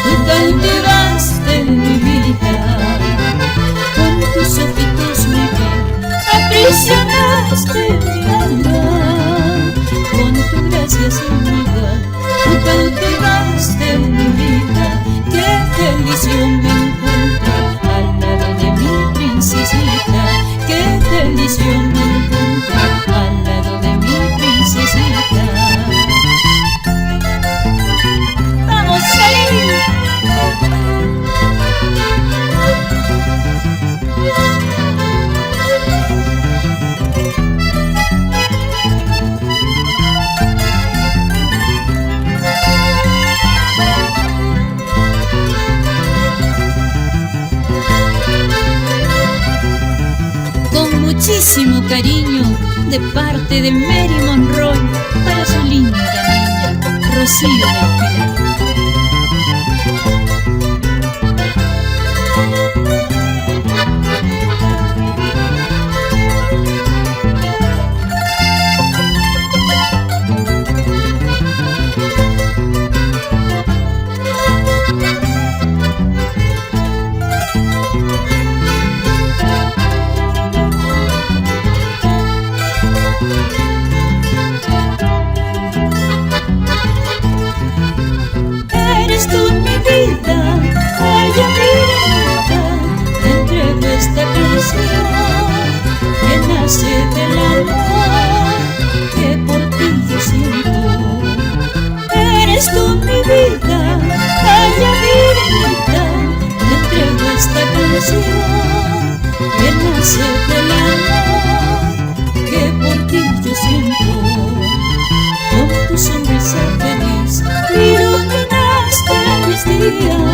Tú cautivaste mi vida, con tus ojitos muy bien aprisionaste mi alma, con tu gracia sin igual. Tú cautivaste mi vida, qué feliz yo me encuentro al lado de mi princesita, qué feliz yo me encuentro al lado de mi princesita. ¡Vamos ahí! Con muchísimo cariño de parte de Mary Monroy para su linda niña, Rocío del Pilar. Eres tú mi vida, ay amiguita, te entrego esta canción que nace del amor que por ti yo siento. Eres tú mi vida, ay amiguita, te entrego esta canción que nace del amor que por ti yo siento. Con tu sonrisa feliz iluminaste mis días,